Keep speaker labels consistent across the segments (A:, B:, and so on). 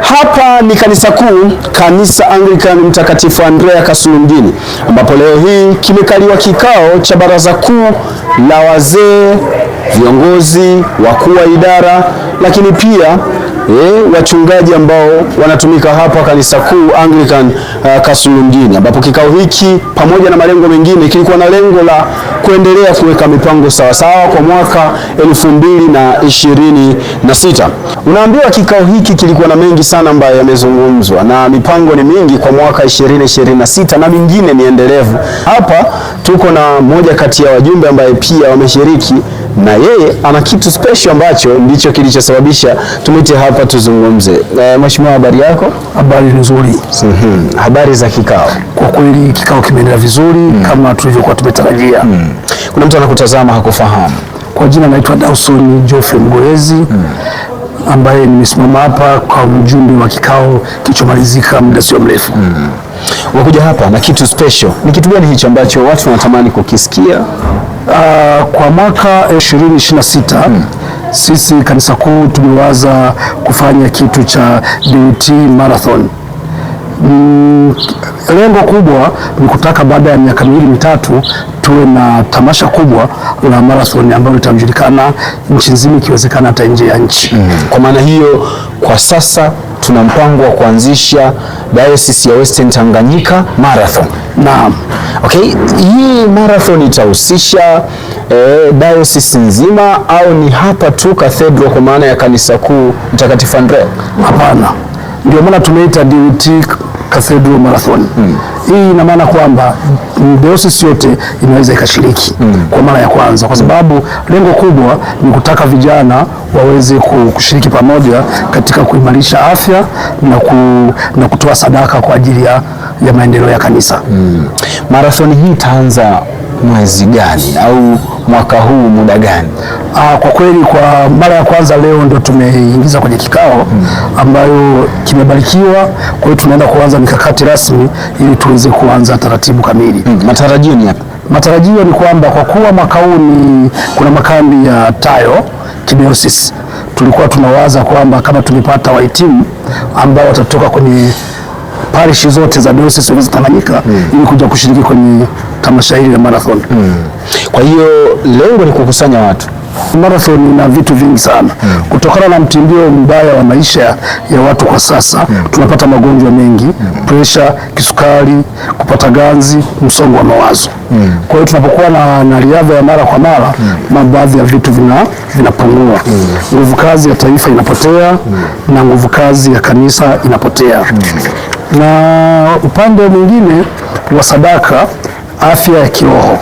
A: Hapa ni kanisa kuu, kanisa Anglican Mtakatifu Andrea Kasulu mjini, ambapo leo hii kimekaliwa kikao cha baraza kuu la wazee, viongozi, wakuu wa idara, lakini pia wachungaji ambao wanatumika hapa kanisa kuu Anglican Kasulu mjini, ambapo kikao hiki pamoja na malengo mengine kilikuwa na lengo la kuendelea kuweka mipango sawasawa kwa mwaka 2026. Unaambiwa kikao hiki kilikuwa na mengi sana ambayo yamezungumzwa na mipango ni mingi kwa mwaka 2026 na mingine ni endelevu. Hapa tuko na mmoja kati ya wajumbe ambaye pia wameshiriki na yeye ana kitu special ambacho ndicho kilichosababisha tumite hapa tuzungumze. Mheshimiwa, habari yako?
B: Habari nzuri.
A: Habari za kikao?
B: Kwa kweli kikao kimeendelea vizuri kama tulivyokuwa tumetarajia.
A: Kuna mtu anakutazama hakufahamu.
B: Kwa jina naitwa Dawson Geoffrey Mgoezi ambaye nimesimama hapa kwa mjumbe wa kikao kilichomalizika muda sio mrefu.
A: Wakuja hapa na kitu special. Ni kitu gani hicho ambacho watu wanatamani kukisikia?
B: Kwa mwaka 2026 sisi kanisa kuu tumewaza kufanya kitu cha DUT Marathon. Lengo kubwa ni kutaka baada ya miaka miwili mitatu tuwe na tamasha kubwa la marathon ambalo litajulikana nchi nzima, ikiwezekana hata nje ya nchi.
A: Kwa maana hiyo, kwa sasa tuna mpango wa kuanzisha Diocese ya Western Tanganyika Marathon.
B: Naam.
A: Okay, hii marathon itahusisha diocese nzima au ni hapa tu Cathedral kwa maana ya kanisa kuu Mtakatifu Andrea?
B: Hapana. Ndio maana tumeita DUT Cathedral Marathon. Hii ina maana kwamba diocese yote inaweza ikashiriki kwa mara ya kwanza, kwa sababu lengo kubwa ni kutaka vijana waweze kushiriki pamoja katika kuimarisha afya na kutoa sadaka kwa ajili ya maendeleo ya kanisa.
A: Marathon hii itaanza mwezi gani au mwaka huu muda gani?
B: Kwa kweli kwa mara ya kwanza leo ndo tumeingiza kwenye kikao ambayo kimebarikiwa. Kwa hiyo tunaenda kuanza mikakati rasmi ili tuweze kuanza taratibu kamili.
A: Matarajio ni yapi?
B: Matarajio ni kwamba kwa kuwa mwaka huu kuna makambi ya Tayo Kidiosis, tulikuwa tunawaza kwamba kama tumepata wahitimu ambao watatoka kwenye parish zote za diocese za Tanganyika ili kuja kushiriki kwenye tamasha hili la marathon.
A: Kwa hiyo lengo ni kukusanya watu.
B: Marathon ina vitu vingi sana. Kutokana na mtimbio mbaya wa maisha ya watu kwa sasa, tunapata magonjwa mengi, pressure, kisukari, kupata ganzi, msongo wa mawazo. Kwa hiyo tunapokuwa na riadha ya mara kwa mara, baadhi ya vitu vinapungua. Nguvu kazi ya taifa inapotea na nguvu kazi ya kanisa inapotea. Na upande mwingine wa sadaka, afya ya kiroho,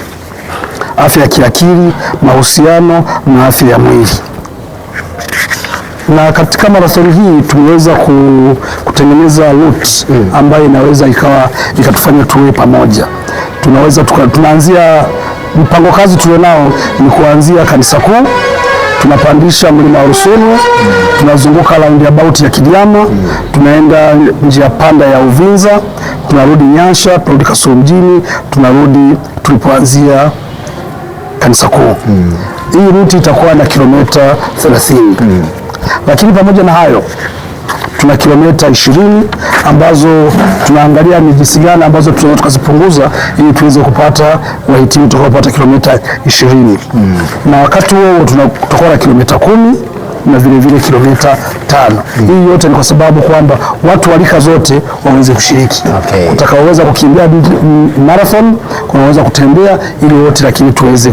B: afya ya kiakili, mahusiano na afya ya mwili. Na katika marathoni hii tumeweza kutengeneza route ambayo inaweza ikatufanya tuwe pamoja. Tunaanzia mpango kazi tulionao ni kuanzia kanisa kuu, tunapandisha mlima wa Rusunu, tunazunguka roundabout ya Kigama, tunaenda njia panda ya Uvinza, tunarudi Nyasha, tunarudi Kasulu mjini, tunarudi tulipoanzia kanisa kuu. Hii ruti itakuwa na kilomita 30. Lakini pamoja na hayo tuna kilomita 20 ambazo tunaangalia ni jinsi gani ambazo tunaweza tukazipunguza ili tuweze kupata wahitimu tutakaopata kilomita 20. Na wakati huo tutakuwa na kilomita 10 na vile kilomita 5. Hii yote ni kwa sababu kwamba watu wa rika zote waweze kushiriki. Utakaoweza kukimbia marathon, kunaweza kutembea, ili wote lakini tuweze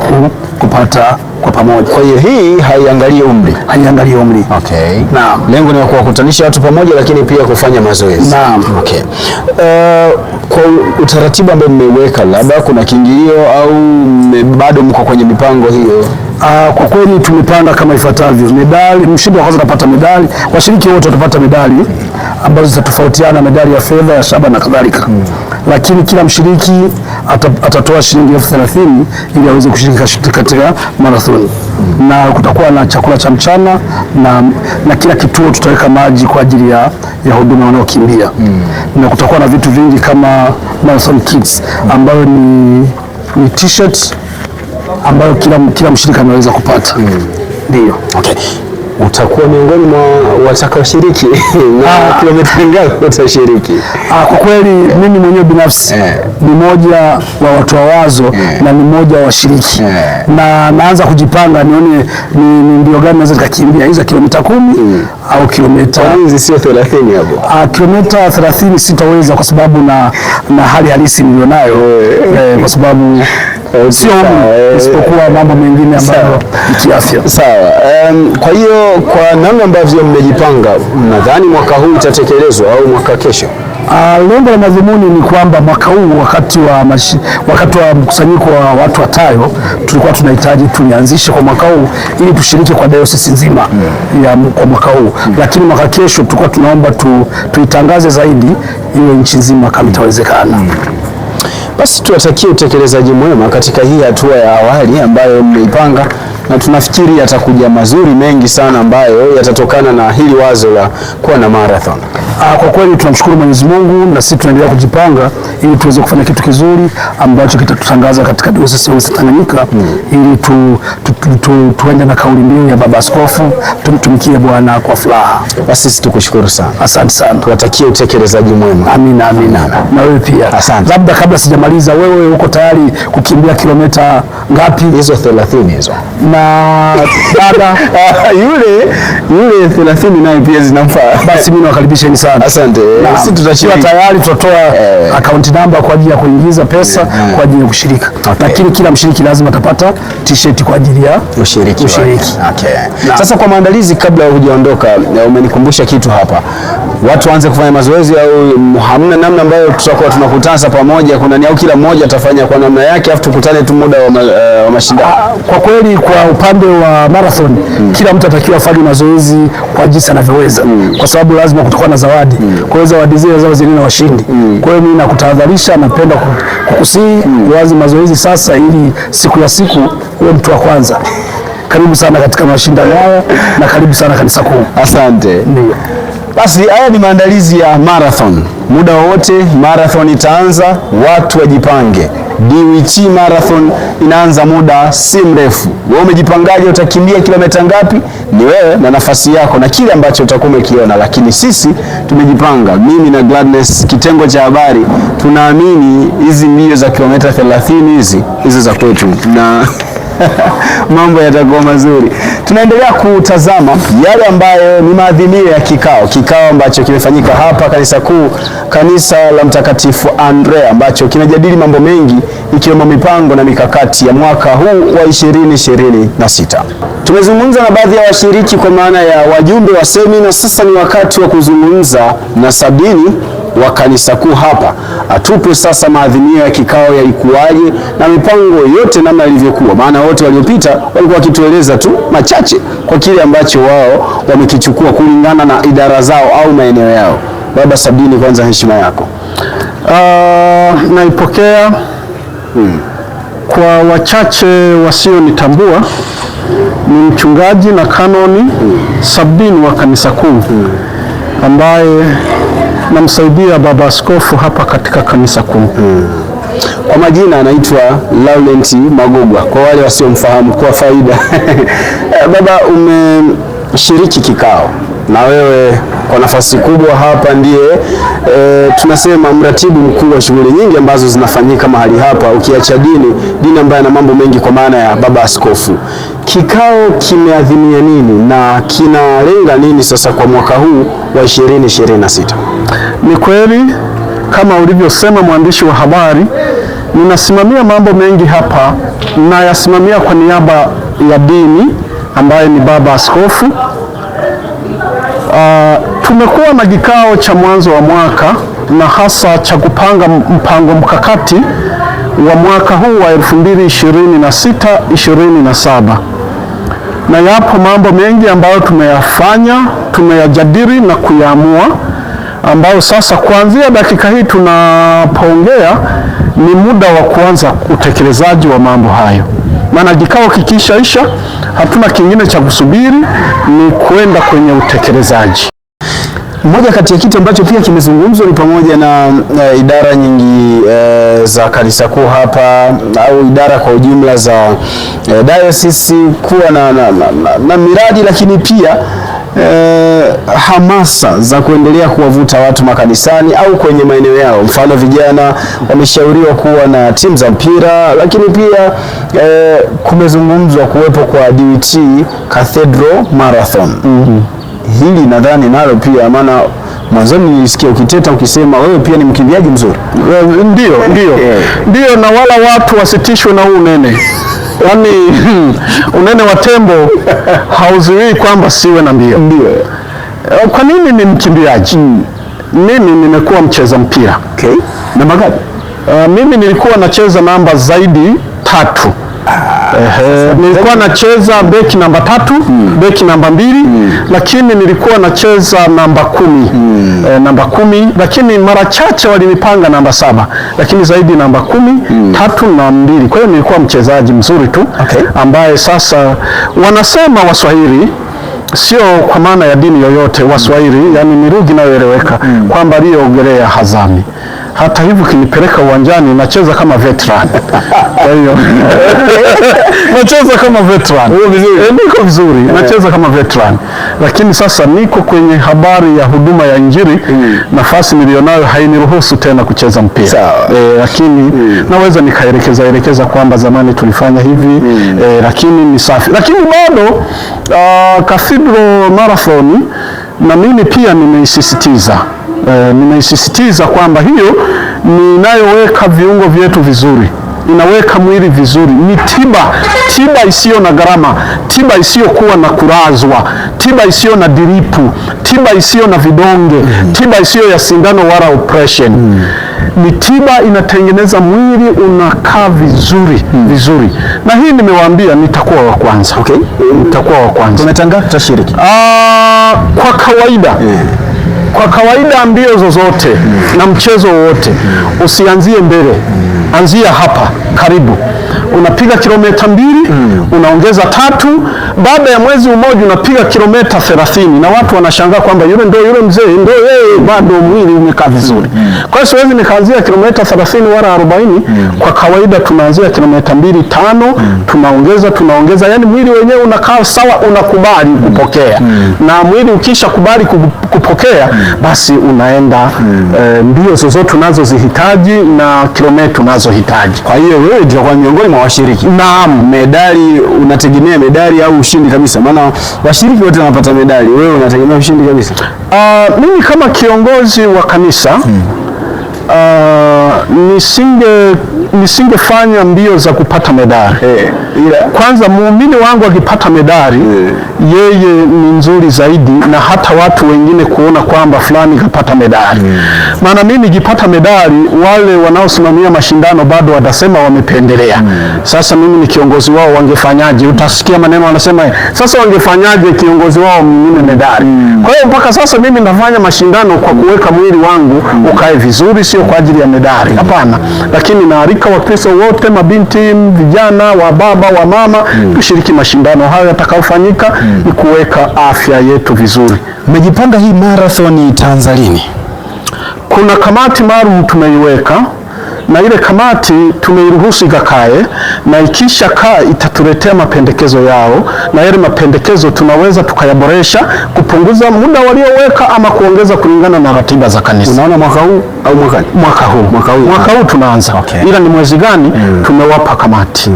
B: kupata kwa pamoja.
A: Kwa hiyo hii haiangalie umri.
B: Haiangalie umri.
A: Okay.
B: Naam.
A: Lengo ni kuwakutanisha watu pamoja, lakini pia kufanya mazoezi.
B: Naam.
A: Okay. Kwa utaratibu ambao mmeweka, labda kuna kiingilio au bado mko kwenye mipango hiyo?
B: Kwa kweli tumepanga kama ifuatavyo. Medali, mshindi wa kwanza atapata medali, washiriki wote watapata medali ambazo zitatofautiana, medali ya fedha, ya shaba na kadhalika. Lakini kila mshiriki atatoa shilingi 30,000 ili aweze kushiriki katika marathon. Na kutakuwa na chakula cha mchana na kila kituo tutaweka maji kwa ajili ya huduma wanaokimbia. Na kutakuwa na vitu vingi kama marathon kits ambayo ni t-shirt ambayo kila mshirika anaweza kupata. Ndio.
A: Okay. utakuwa miongoni mwa watakaoshiriki na kilomita ngapi utashiriki?
B: Kwa kweli mimi mwenyewe binafsi ni moja wa watoa wazo na ni moja wa washiriki na naanza kujipanga nione ni mbio gani naweza nikakimbia, hizo kilomita 10 au kilomita
A: hizi sio 30 hapo.
B: Kilomita 30 sitaweza kwa sababu na hali halisi nilionayo kwa sababu sio isipokuwa mambo mengine ambayo ni kiafya.
A: Sawa. Kwa hiyo kwa namna ambavyo mmejipanga, nadhani mwaka huu itatekelezwa au mwaka kesho?
B: Lengo la madhumuni ni kwamba mwaka huu wakati wa mkusanyiko wa watu wa Tayo tulikuwa tunahitaji tulianzishe kwa mwaka huu ili tushiriki kwa dayosisi nzima kwa mwaka huu, lakini mwaka kesho tulikuwa tunaomba tuitangaze zaidi iwe nchi nzima kama itawezekana.
A: Basi tuwatakie utekelezaji mwema katika hii hatua ya awali ambayo mmeipanga, na tunafikiri yatakuja mazuri mengi sana ambayo yatatokana na hili wazo la kuwa na marathon.
B: Kwa kweli tunamshukuru Mwenyezi Mungu na sisi tunaendelea kujipanga ili tuweze kufanya kitu kizuri ambacho kitatutangaza katika Dayosisi ya Tanganyika ili tuende na kauli mbiu ya Baba Askofu, tumtumikie Bwana kwa furaha.
A: Basi sisi tukushukuru sana.
B: Asante sana.
A: Tuwatakie utekelezaji mwema.
B: Amina, amina. Na wewe pia.
A: Asante.
B: Labda kabla sijamaliza, wewe uko tayari kukimbia kilomita ngapi?
A: Hizo 30 hizo.
B: Na dada
A: yule 30 naye pia zinamfaa.
B: Basi mimi nawakaribisheni sana.
A: Asante.
B: Sisi tutashiriki tayari, tutatoa account number kwa ajili ya kuingiza pesa kwa ajili ya kushiriki. Lakini kila mshiriki lazima atapata t-shirt kwa ajili ya
A: ushiriki.
B: Okay.
A: Sasa kwa maandalizi, kabla hujaondoka, umenikumbusha kitu hapa. Watu waanze kufanya mazoezi au hamna namna ambayo tutakuwa tunakutana pamoja, kuna ni au kila mmoja atafanya kwa namna yake afu tukutane tu muda wa mashindano?
B: Kwa kweli kwa upande wa marathon kila mtu atakiwa afanye mazoezi kwa jinsi anavyoweza kwa sababu lazima kutakuwa na zawadi. Kwa hiyo zawadi zile zao zina washindi. Kwa hiyo mimi nakutahadharisha, napenda kukusihi uanze mazoezi sasa ili siku ya siku uwe mtu wa kwanza. Karibu sana katika mashindano haya na karibu sana kanisa kuu.
A: Asante.
B: Ndio.
A: Basi haya ni maandalizi ya marathon. Muda wowote marathon itaanza, watu wajipange. DWT marathon inaanza muda si mrefu. Wewe umejipangaje? Utakimbia kilomita ngapi? Ni wewe na nafasi yako na kile ambacho utakuwa umekiona, lakini sisi tumejipanga. Mimi na Gladness, kitengo cha habari, tunaamini hizi mbio za kilomita 30 hizi za kwetu na mambo yatakuwa mazuri. Tunaendelea kutazama yale ambayo ni maadhimio ya kikao ambacho kimefanyika hapa kanisa kuu, kanisa la Mtakatifu Andrea, ambacho kinajadili mambo mengi ikiwemo mipango na mikakati ya mwaka huu wa 2026. Tumezungumza na baadhi ya washiriki kwa maana ya wajumbe wa semina. Sasa ni wakati wa kuzungumza na Sabini wa kanisa kuu hapa, atupe sasa maadhimio ya kikao yalikuwaje na mipango yote namna ilivyokuwa, maana wote waliopita walikuwa wakitueleza tu machache kwa kile ambacho wao wamekichukua kulingana na idara zao au maeneo yao. Baba Sabini, kwanza heshima yako.
B: Naipokea. Kwa wachache wasionitambua, ni mchungaji na kanoni Sabini wa kanisa kuu ambaye namsaidia Baba Askofu hapa katika kanisa kuu.
A: Kwa majina anaitwa Laurent Magogwa kwa wale wasiomfahamu kwa faida. Baba, umeshiriki kikao na wewe kwa nafasi kubwa hapa ndiye tunasema mratibu mkuu wa shughuli nyingi ambazo zinafanyika mahali hapa, ukiacha dini ambayo na mambo mengi kwa maana ya Baba Askofu. Kikao kimeadhimia nini na kinalenga nini sasa kwa mwaka huu wa 2026?
B: Ni kweli kama ulivyosema mwandishi wa habari, ninasimamia mambo mengi hapa, na yasimamia kwa niaba ya dini ambaye ni Baba Askofu. Tumekuwa na kikao cha mwanzo wa mwaka na hasa cha kupanga mpango mkakati wa mwaka huu wa 2026-27, na yapo mambo mengi ambayo tumeyajadili na kuyaamua, ambayo sasa kuanzia dakika hii tunapoongea ni muda wa kuanza utekelezaji wa mambo hayo. Maana kikao kikishaisha hatuna kingine cha kusubiri, ni kwenda kwenye utekelezaji.
A: Moja kati ya kitu ambacho pia kimezungumzwa ni pamoja na idara nyingi za kanisa kuu hapa au idara kwa ujumla za diocese kuwa na miradi, lakini pia hamasa za kuendelea kuwavuta watu makanisani au kwenye maeneo yao. Mfano, vijana wameshauriwa kuwa na timu za mpira, lakini pia kumezungumzwa kuwepo kwa DUT Cathedral Marathon. Hili nadhani nalo pia, maana mwanzoni nilisikia ukiteta ukisema wewe pia ni mkimbiaji mzuri.
B: Ndio, na wala watu wasitishwe na huu unene. Yaani unene wa tembo hauzuii kwamba siwe na mbio. Ndio. Kwa nini ni mkimbiaji? Mimi nimekuwa mcheza mpira.
A: Okay. Namba ngapi?
B: Mimi nilikuwa nacheza namba zaidi 3. Nilikuwa nacheza beki namba 3, beki namba 2, lakini nilikuwa nacheza namba 10. Namba 10, lakini mara chache walinipanga namba 7, lakini zaidi namba 10, 3 na 2. Kwa hiyo nilikuwa mchezaji mzuri tu, ambaye sasa wanasema Waswahili, sio kwa maana ya dini yoyote, Waswahili, yani ni lugha inayoeleweka kwamba aliyeogelea hazami. Hata hivyo kinipeleka uwanjani nacheza kama veteran. Kwa hiyo nacheza kama veteran. Niko vizuri, nacheza kama veteran. Lakini sasa niko kwenye habari ya huduma ya Injili, nafasi nilionayo hainiruhusu tena kucheza mpira. Lakini naweza nikaelekeza kwamba zamani tulifanya hivi, lakini ni safi. Lakini bado Cathedral Marathon na mimi pia nimeisisitiza kwamba hiyo ni inayoweka viungo vyetu vizuri, inaweka mwili vizuri, ni tiba isiyo na gharama, tiba isiyokuwa na kurazwa, tiba isiyo na diripu, tiba isiyo na vidonge, tiba isiyo ya sindano wala operation. Ni tiba inatengeneza mwili unakaa vizuri. Na hii nimewaambia nitakuwa wa kwanza. Nitakuwa wa kwanza.
A: Tumetangaza tutashiriki.
B: Kwa kawaida mbio zozote na mchezo wote usianzie mbele, anzia hapa karibu. Unapiga kilomita 2, unaongeza 3, baada ya mwezi mmoja unapiga kilomita 30, na watu wanashangaa kwamba yule mzee ndio yeye, bado mwili umekaa vizuri. Kwa hiyo siwezi nikaanzia kilomita 30 wala 40. Kwa kawaida tunaanzia kilomita 2, 5, tunaongeza, yani mwili wenyewe unakaa sawa, unakubali kupokea. Na mwili ukisha kubali kupokea, basi unaenda mbio zozote unazozihitaji na kilomita unazohitaji.
A: Kwa hiyo wewe ndio kwa miongoni mwa washiriki.
B: Naam.
A: Medali, unategemea medali au ushindi kabisa? Maana washiriki wote wanapata medali, wewe unategemea ushindi kabisa?
B: Mimi kama kiongozi wa kanisa nisingefanya mbio za kupata medali. Kwanza muumini wangu akipata medali, yeye ni nzuri zaidi, na hata watu wengine kuona kwamba fulani kapata medali. Maana mimi nikipata medali, wale wanaosimamia mashindano bado watasema wamependelea. Sasa mimi ni kiongozi wao, wangefanyaje? Utasikia maneno wanasema, sasa wangefanyaje kiongozi wao mnyime medali? Kwa hiyo mpaka sasa mimi nafanya mashindano kwa kuweka mwili wangu ukae vizuri, sio kwa ajili ya medali. Hapana. Lakini naalika Wakristo wote, mabinti, vijana, wa baba, wa mama, tushiriki mashindano hayo yatakayofanyika, ni kuweka afya yetu vizuri.
A: Mmejipanga hii marathon itaanza lini?
B: Kuna kamati maalum tumeiweka, na ile kamati tumeiruhusu ikakae, na ikisha kaa itatuletea mapendekezo yao, na yale mapendekezo tunaweza tukayaboresha, kupunguza muda walioweka ama kuongeza kulingana na ratiba za kanisa.
A: Unaona mwaka huu au mwakani?
B: Mwaka huu tunaanza. Ila ni mwezi gani tumewapa kamati.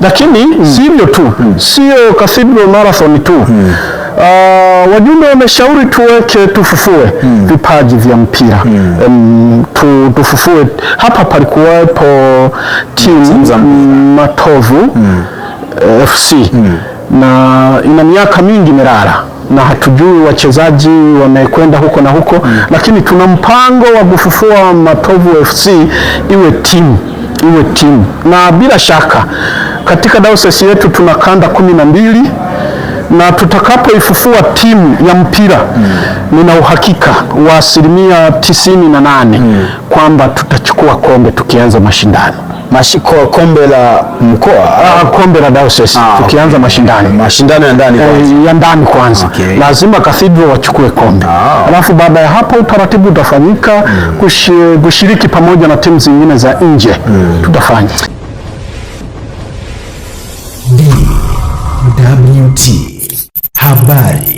B: Lakini sivyo tu, sio Cathedral Marathon tu. Wajumbe wameshauri tufufue vipaji vya mpira. Tufufue. Hapa palikuwepo timu Matovu FC na ina miaka mingi melala, na hatujui wachezaji wamekwenda huko na huko, lakini tuna mpango wa kufufua Matovu FC iwe timu, na bila shaka katika diocese yetu tuna kanda 12, na tutakapoifufua timu ya mpira nina uhakika wa 98% kwamba tutachukua kombe tukianza mashindano.
A: kombe la mkoa,
B: kombe la diocese. Tukianza mashindano ya ndani kwanza. Lazima Cathedral wachukue kombe. Alafu baada ya hapo utaratibu utafanyika kushiriki pamoja na timu zingine za nje tutafanya.
C: DWT habari.